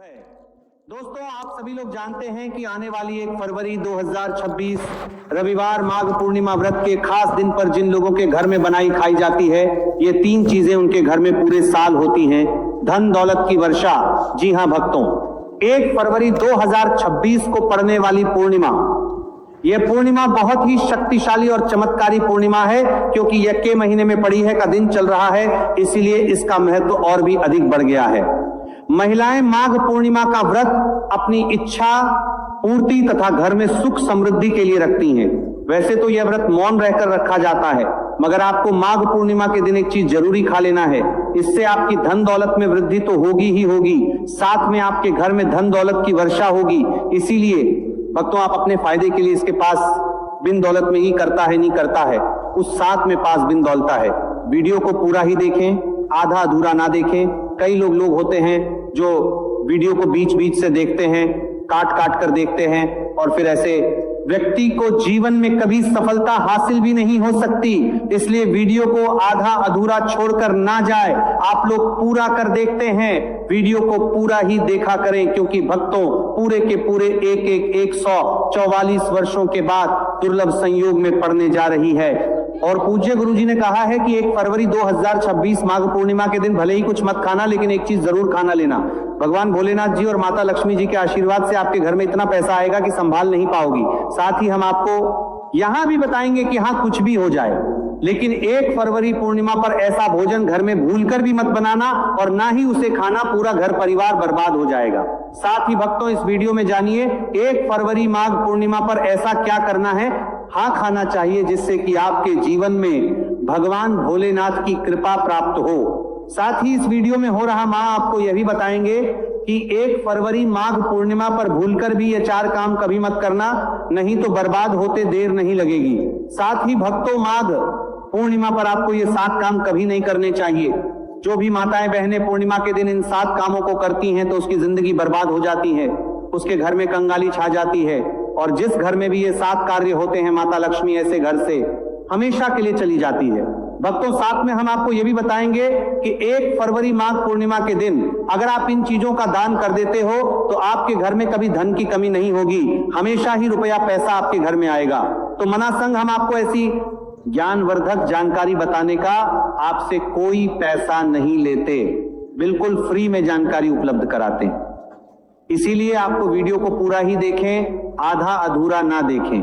है। दोस्तों, आप सभी लोग जानते हैं कि आने वाली 1 फरवरी 2026 रविवार माघ पूर्णिमा व्रत के खास दिन पर जिन लोगों के घर में बनाई खाई जाती है, ये 3 चीजें उनके घर में पूरे साल होती हैं। धन दौलत की वर्षा। जी हां भक्तों, 1 फरवरी 2026 को पड़ने वाली पूर्णिमा, यह पूर्णिमा बहुत ही शक्तिशाली और चमत्कारी पूर्णिमा है, क्योंकि यज्ञ के महीने में पड़ी है का दिन चल रहा है, इसीलिए इसका महत्व और भी अधिक बढ़ गया है। महिलाएं माघ पूर्णिमा का व्रत अपनी इच्छा पूर्ति तथा घर में सुख समृद्धि के लिए रखती हैं। वैसे तो यह व्रत मौन रहकर रखा जाता है, मगर आपको माघ पूर्णिमा के दिन एक चीज जरूरी खा लेना है। इससे आपकी धन दौलत में वृद्धि तो होगी ही होगी, साथ में आपके घर में धन दौलत की वर्षा होगी। इसीलिए भक्तों, आप अपने फायदे के लिए इसके पास बिन दौलत में ही करता है नहीं करता है, उस साथ में पास बिन दौलता है। वीडियो को पूरा ही देखें, आधा अधूरा ना देखें। कई लोग होते हैं जो वीडियो को बीच बीच से देखते हैं, काट काट कर देखते हैं, और फिर ऐसे व्यक्ति को जीवन में कभी सफलता हासिल भी नहीं हो सकती। इसलिए वीडियो को आधा अधूरा छोड़कर ना जाए, आप लोग पूरा कर देखते हैं। वीडियो को पूरा ही देखा करें, क्योंकि भक्तों, पूरे के पूरे 144 वर्षों के बाद दुर्लभ संयोग में पड़ने जा रही है। और पूज्य गुरुजी ने कहा है कि 1 फरवरी 2026 माघ पूर्णिमा के दिन भले ही कुछ मत खाना, लेकिन एक चीज जरूर खाना लेना। भगवान भोलेनाथ जी और माता लक्ष्मी जी के आशीर्वाद से आपके घर में इतना पैसा आएगा कि संभाल नहीं पाओगी। साथ ही हम आपको यहां भी बताएंगे कि हाँ, कुछ भी हो जाए, लेकिन 1 फरवरी पूर्णिमा पर ऐसा भोजन घर में भूलकर भी मत बनाना, और ना ही उसे खाना, पूरा घर परिवार बर्बाद हो जाएगा। साथ ही भक्तों, इस वीडियो में जानिए 1 फरवरी माघ पूर्णिमा पर ऐसा क्या करना है, हाँ खाना चाहिए, जिससे कि आपके जीवन में भगवान भोलेनाथ की कृपा प्राप्त हो। साथ ही इस वीडियो में हो रहा मां आपको यह भी बताएंगे कि 1 फरवरी माघ पूर्णिमा पर भूलकर भी ये 4 काम कभी मत करना, नहीं तो बर्बाद होते देर नहीं लगेगी। साथ ही भक्तों, माघ पूर्णिमा पर आपको ये 7 काम कभी नहीं करने चाहिए। जो भी माताएं बहनें पूर्णिमा के दिन इन 7 कामों को करती हैं तो उसकी जिंदगी बर्बाद हो जाती है, उसके घर में कंगाली छा जाती है, और जिस घर में भी ये 7 कार्य होते हैं, माता लक्ष्मी ऐसे घर से हमेशा के लिए चली जाती है। भक्तों, साथ में हम आपको ये भी बताएंगे कि 1 फरवरी माघ पूर्णिमा के दिन अगर आप इन चीजों का दान कर देते हो तो आपके घर में कभी धन की कमी नहीं होगी, हमेशा ही रुपया पैसा आपके घर में आएगा। तो मना संग हम आपको ऐसी ज्ञानवर्धक जानकारी बताने का आपसे कोई पैसा नहीं लेते, बिल्कुल फ्री में जानकारी उपलब्ध कराते हैं। इसीलिए आपको वीडियो को पूरा ही देखें, आधा अधूरा ना देखें।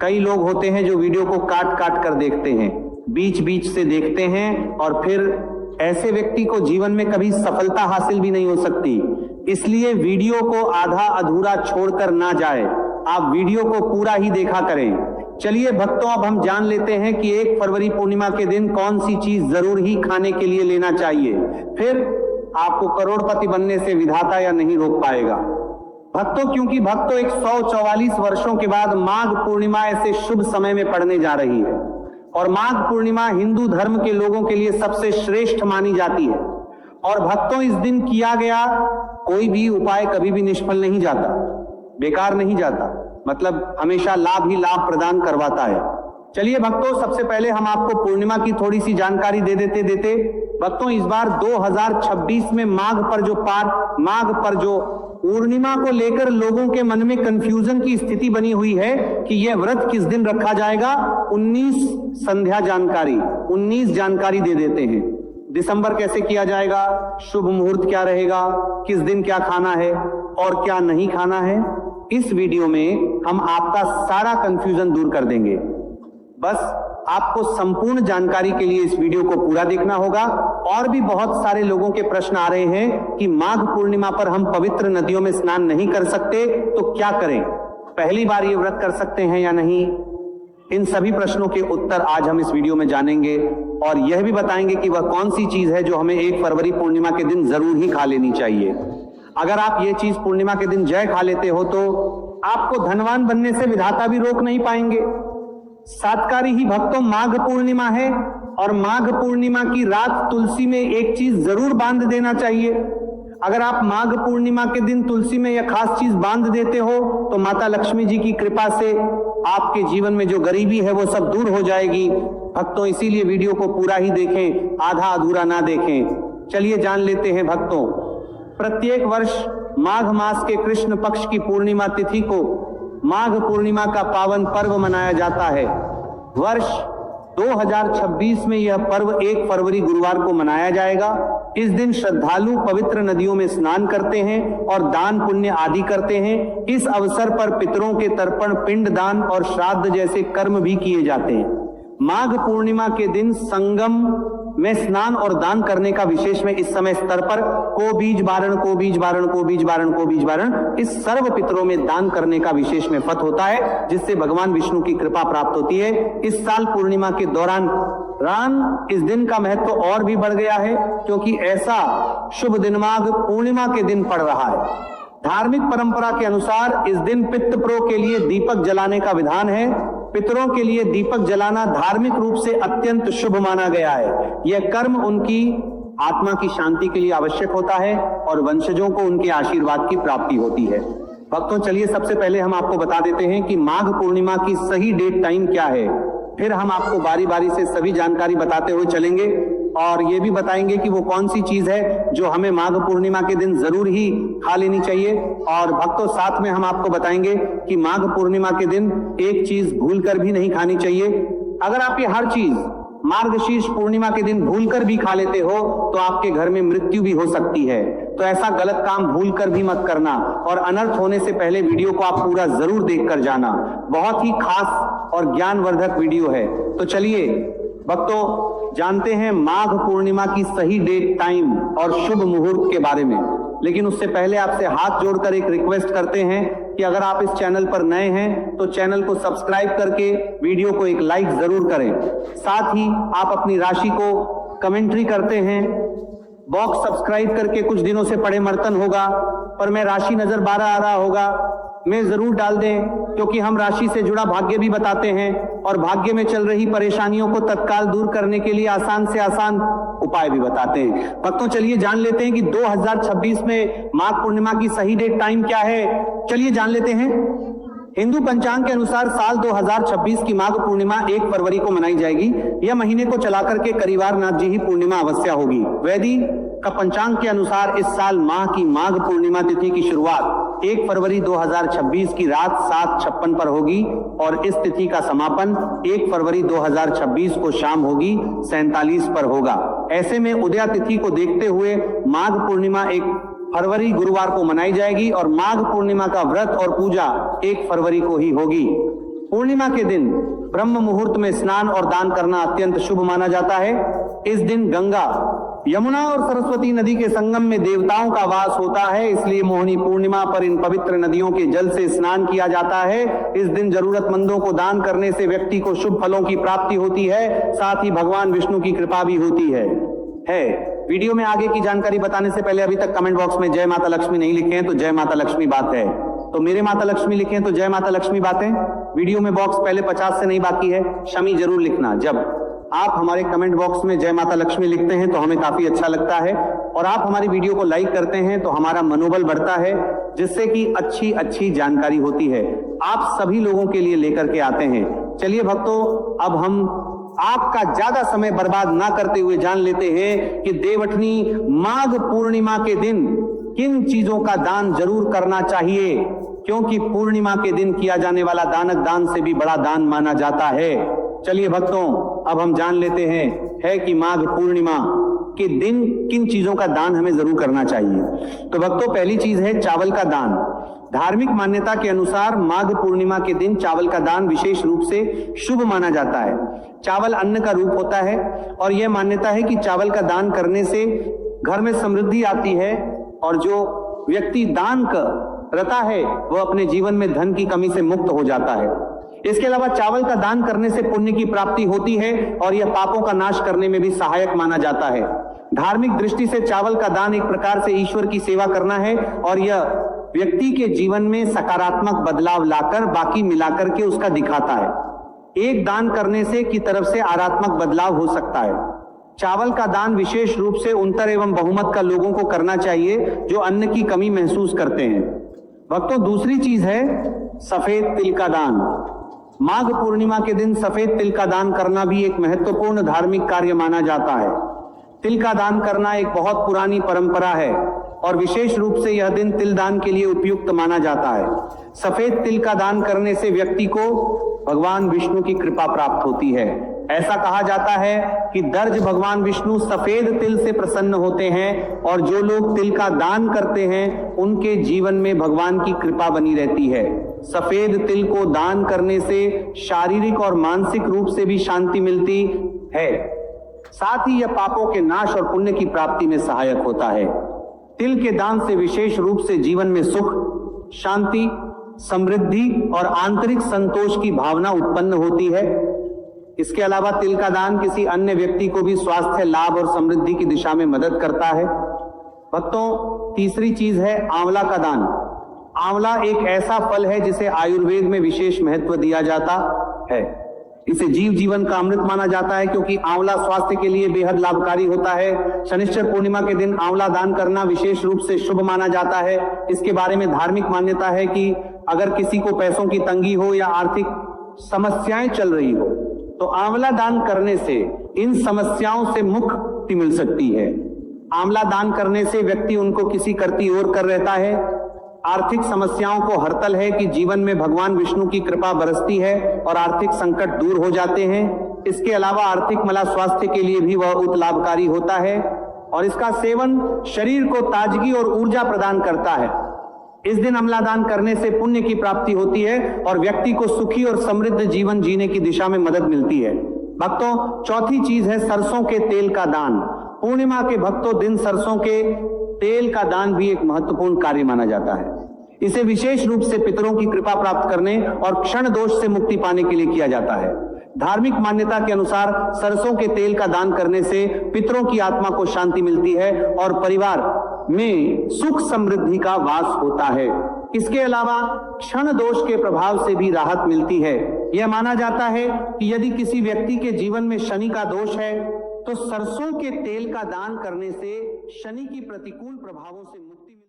कई लोग होते हैं जो वीडियो को काट काट कर देखते हैं, बीच बीच से देखते हैं, और फिर ऐसे व्यक्ति को जीवन में कभी सफलता हासिल भी नहीं हो सकती। इसलिए वीडियो को आधा अधूरा छोड़कर ना जाए, आप वीडियो को पूरा ही देखा करें। चलिए भक्तों, अब हम जान लेते हैं कि 1 फरवरी पूर्णिमा के दिन कौन सी चीज जरूर ही खाने के लिए लेना चाहिए, फिर आपको करोड़पति बनने से विधाता या नहीं रोक पाएगा। भक्तों, क्योंकि भक्तों 144 वर्षों के बाद माघ पूर्णिमा ऐसे शुभ समय में पड़ने जा रही है, और माघ पूर्णिमा हिंदू धर्म के लोगों के लिए सबसे श्रेष्ठ मानी जाती है। और भक्तों, इस दिन किया गया कोई भी उपाय कभी भी निष्फल नहीं जाता, बेकार नहीं जाता, मतलब हमेशा लाभ ही लाभ प्रदान करवाता है। चलिए भक्तों, सबसे पहले हम आपको पूर्णिमा की थोड़ी सी जानकारी दे देते भक्तों, इस बार 2026 में माघ पर जो पूर्णिमा को लेकर लोगों के मन में कंफ्यूजन की स्थिति बनी हुई है कि यह व्रत किस दिन रखा जाएगा, 19 जानकारी दे देते हैं। दिसंबर कैसे किया जाएगा, शुभ मुहूर्त क्या रहेगा, किस दिन क्या खाना है और क्या नहीं खाना है, इस वीडियो में हम आपका सारा कंफ्यूजन दूर कर देंगे। बस आपको संपूर्ण जानकारी के लिए इस वीडियो को पूरा देखना होगा। और भी बहुत सारे लोगों के प्रश्न आ रहे हैं कि माघ पूर्णिमा पर हम पवित्र नदियों में स्नान नहीं कर सकते, तो क्या करें, पहली बार ये व्रत कर सकते हैं या नहीं, इन सभी प्रश्नों के उत्तर आज हम इस वीडियो में जानेंगे। और यह भी बताएंगे कि वह कौन सी चीज है जो हमें 1 फरवरी पूर्णिमा के दिन जरूर ही खा लेनी चाहिए। अगर आप ये चीज पूर्णिमा के दिन जय खा लेते हो तो आपको धनवान बनने से विधाता भी रोक नहीं पाएंगे। सातकारी ही भक्तों, माघ पूर्णिमा है, और माघ पूर्णिमा की रात तुलसी में एक चीज जरूर बांध देना चाहिए। अगर आप माघ पूर्णिमा के दिन तुलसी में यह खास चीज बांध देते हो तो माता लक्ष्मी जी की कृपा से आपके जीवन में जो गरीबी है वो सब दूर हो जाएगी। भक्तों, इसीलिए वीडियो को पूरा ही देखें, आधा अधूरा ना देखें। चलिए जान लेते हैं भक्तों, प्रत्येक वर्ष माघ मास के कृष्ण पक्ष की पूर्णिमा तिथि को माघ पूर्णिमा का पावन पर्व मनाया जाता है। वर्ष 2026 में यह पर्व 1 फरवरी गुरुवार को मनाया जाएगा। इस दिन श्रद्धालु पवित्र नदियों में स्नान करते हैं और दान पुण्य आदि करते हैं। इस अवसर पर पितरों के तर्पण, पिंड दान और श्राद्ध जैसे कर्म भी किए जाते हैं। माघ पूर्णिमा के दिन संगम में स्नान और दान करने का विशेष में इस समय स्तर पर को बीज बारण, को बीज बारण, को बीज बारण, को बीज बारण, इस सर्व पितरों में दान करने का विशेष में फत होता है, जिससे भगवान विष्णु की कृपा प्राप्त होती है। इस साल पूर्णिमा के दौरान इस दिन का महत्व और भी बढ़ गया है, क्योंकि ऐसा शुभ दिन माघ पूर्णिमा के दिन पड़ रहा है। धार्मिक परंपरा के अनुसार इस दिन पितृ के लिए दीपक जलाने का विधान है। पितरों के लिए दीपक जलाना धार्मिक रूप से अत्यंत शुभ माना गया है। यह कर्म उनकी आत्मा की शांति के लिए आवश्यक होता है और वंशजों को उनके आशीर्वाद की प्राप्ति होती है। भक्तों, चलिए सबसे पहले हम आपको बता देते हैं कि माघ पूर्णिमा की सही डेट टाइम क्या है। फिर हम आपको बारी बारी से सभी जानकारी बताते हुए चलेंगे और ये भी बताएंगे कि वो कौन सी चीज है जो हमें माघ पूर्णिमा के दिन जरूर ही खा लेनी चाहिए। और भक्तों, साथ में हम आपको बताएंगे कि माघ पूर्णिमा के दिन एक चीज भूलकर भी नहीं खानी चाहिए। अगर आप ये हर चीज मार्गशीर्ष पूर्णिमा के दिन भूलकर भी खा लेते हो तो आपके घर में मृत्यु भी हो सकती है। तो ऐसा गलत काम भूलकर भी मत करना और अनर्थ होने से पहले वीडियो को आप पूरा जरूर देखकर जाना। बहुत ही खास और ज्ञानवर्धक वीडियो है। तो चलिए भक्तों, जानते हैं माघ पूर्णिमा की सही डेट, टाइम और शुभ मुहूर्त के बारे में। लेकिन उससे पहले आपसे हाथ जोड़कर एक रिक्वेस्ट करते हैं कि अगर आप इस चैनल पर नए हैं तो चैनल को सब्सक्राइब करके वीडियो को एक लाइक जरूर करें। साथ ही आप अपनी राशि को कमेंट्री करते हैं। बॉक्स सब्सक्राइब करके कुछ दिनों से पड़े मर्तन होगा, पर मैं राशि नजर 12 आ रहा होगा, में जरूर डाल दें, क्योंकि हम राशि से जुड़ा भाग्य भी बताते हैं और भाग्य में चल रही परेशानियों को तत्काल दूर करने के लिए आसान से आसान उपाय भी बताते हैं। भक्तों, चलिए जान लेते हैं कि 2026 में माघ पूर्णिमा की सही डेट टाइम क्या है। चलिए जान लेते हैं। हिंदू पंचांग के अनुसार साल 2026 की माघ पूर्णिमा 1 फरवरी को मनाई जाएगी। यह महीने को चलाकर के करीवार नाथ जी ही पूर्णिमा अवश्य होगी। वैदिक का पंचांग के अनुसार इस साल माह की माघ पूर्णिमा तिथि की शुरुआत 1 फरवरी 2026 की रात 7:56 पर होगी और इस तिथि का समापन 1 फरवरी 2026 को शाम होगी 47 पर होगा। ऐसे में उदया तिथि को देखते हुए माघ पूर्णिमा 1 फरवरी गुरुवार को मनाई जाएगी और माघ पूर्णिमा का व्रत और पूजा 1 फरवरी को ही होगी। पूर्णिमा के दिन ब्रह्म मुहूर्त में स्नान और दान करना अत्यंत शुभ माना जाता है। इस दिन गंगा, यमुना और सरस्वती नदी के संगम में देवताओं का वास होता है, इसलिए मोहिनी पूर्णिमा पर इन पवित्र नदियों के जल से स्नान किया जाता है। इस दिन जरूरतमंदों को दान करने से व्यक्ति को शुभ फलों की प्राप्ति होती है, साथ ही भगवान विष्णु की कृपा भी होती है। वीडियो में आगे की जानकारी बताने से पहले अभी तक कमेंट बॉक्स में जय माता लक्ष्मी नहीं लिखे हैं तो जय माता लक्ष्मी बात है, तो मेरे माता लक्ष्मी लिखे हैं तो जय माता लक्ष्मी बातें। वीडियो में बॉक्स पहले 50 से नहीं बाकी है, शमी जरूर लिखना। जब आप हमारे कमेंट बॉक्स में जय माता लक्ष्मी लिखते हैं तो हमें काफी अच्छा लगता है और आप हमारी वीडियो को लाइक करते हैं तो हमारा मनोबल बढ़ता है, जिससे कि अच्छी जानकारी होती है आप सभी लोगों के लिए लेकर के आते हैं। चलिए भक्तों, अब हम आपका ज्यादा समय बर्बाद ना करते हुए जान लेते हैं कि देवठनी माघ पूर्णिमा के दिन किन चीजों का दान जरूर करना चाहिए, क्योंकि पूर्णिमा के दिन किया जाने वाला दानक दान से भी बड़ा दान माना जाता है। चलिए भक्तों, अब हम जान लेते हैं कि माघ पूर्णिमा के दिन किन चीजों का दान हमें जरूर करना चाहिए। तो भक्तों, पहली चीज है चावल का दान। धार्मिक मान्यता के अनुसार माघ पूर्णिमा के दिन चावल का दान विशेष रूप से शुभ माना जाता है। चावल अन्न का रूप होता है और यह मान्यता है कि चावल का दान करने से घर में समृद्धि आती है और जो व्यक्ति दान करता है वह अपने जीवन में धन की कमी से मुक्त हो जाता है। इसके अलावा चावल का दान करने से पुण्य की प्राप्ति होती है और यह पापों का नाश करने में भी सहायक माना जाता है। धार्मिक दृष्टि से चावल का दान एक प्रकार से ईश्वर की सेवा करना है और यह व्यक्ति के जीवन में सकारात्मक बदलाव लाकर बाकी मिलाकर के उसका दिखाता है। एक दान करने से की तरफ से आरात्मक बदलाव हो सकता है। चावल का दान विशेष रूप से उन्नत एवं बहुमत का लोगों को करना चाहिए जो अन्न की कमी महसूस करते हैं। भक्तों, दूसरी चीज है सफेद तिल का दान। माघ पूर्णिमा के दिन सफेद तिल का दान करना भी एक महत्वपूर्ण धार्मिक कार्य माना जाता है। तिल का दान करना एक बहुत पुरानी परंपरा है और विशेष रूप से यह दिन तिल दान के लिए उपयुक्त माना जाता है। सफेद तिल का दान करने से व्यक्ति को भगवान विष्णु की कृपा प्राप्त होती है। ऐसा कहा जाता है कि दर्ज भगवान विष्णु सफेद तिल से प्रसन्न होते हैं और जो लोग तिल का दान करते हैं उनके जीवन में भगवान की कृपा बनी रहती है। सफेद तिल को दान करने से शारीरिक और मानसिक रूप से भी शांति मिलती है। साथ ही यह पापों के नाश और पुण्य की प्राप्ति में सहायक होता है। तिल के दान से विशेष रूप से जीवन में सुख, शांति, समृद्धि और आंतरिक संतोष की भावना उत्पन्न होती है। इसके अलावा तिल का दान किसी अन्य व्यक्ति को भी स्वास्थ्य लाभ और समृद्धि की दिशा में मदद करता है। भक्तों, तीसरी चीज है आंवला का दान। आंवला एक ऐसा फल है जिसे आयुर्वेद में विशेष महत्व दिया जाता है। इसे जीव जीवन का अमृत माना जाता है क्योंकि आंवला स्वास्थ्य के लिए बेहद लाभकारी होता है। शनिश्चर पूर्णिमा के दिन आंवला दान करना विशेष रूप से शुभ माना जाता है। इसके बारे में धार्मिक मान्यता है कि अगर किसी को पैसों की तंगी हो या आर्थिक समस्याएं चल रही हो तो आंवला दान करने से इन समस्याओं से मुक्ति मिल सकती है। आंवला दान करने से व्यक्ति उनको किसी करती ओर कर रहता है। आर्थिक समस्याओं को हरतल है कि जीवन में भगवान विष्णु की कृपा बरसती है और आर्थिक संकट दूर हो जाते हैं। इसके अलावा आर्थिक मला स्वास्थ्य के लिए भी वह उत लाभकारी होता है और इसका सेवन शरीर को ताजगी और ऊर्जा प्रदान करता है। इस दिन आंवला दान करने से पुण्य की प्राप्ति होती है और व्यक्ति को सुखी और समृद्ध जीवन जीने की दिशा में मदद मिलती है। भक्तों, चौथी चीज है सरसों के तेल का दान। पूर्णिमा के भक्तों दिन सरसों के तेल का दान भी एक महत्वपूर्ण कार्य माना जाता है। इसे विशेष रूप से पितरों की कृपा प्राप्त करने और क्षण दोष से मुक्ति पाने के लिए किया जाता है। धार्मिक मान्यता के अनुसार सरसों के तेल का दान करने से पितरों की आत्मा को शांति मिलती है और परिवार में सुख समृद्धि का वास होता है। इसके अलावा क्षण दोष के प्रभाव से भी राहत मिलती है। यह माना जाता है कि यदि किसी व्यक्ति के जीवन में शनि का दोष है तो सरसों के तेल का दान करने से शनि की प्रतिकूल प्रभावों से मुक्ति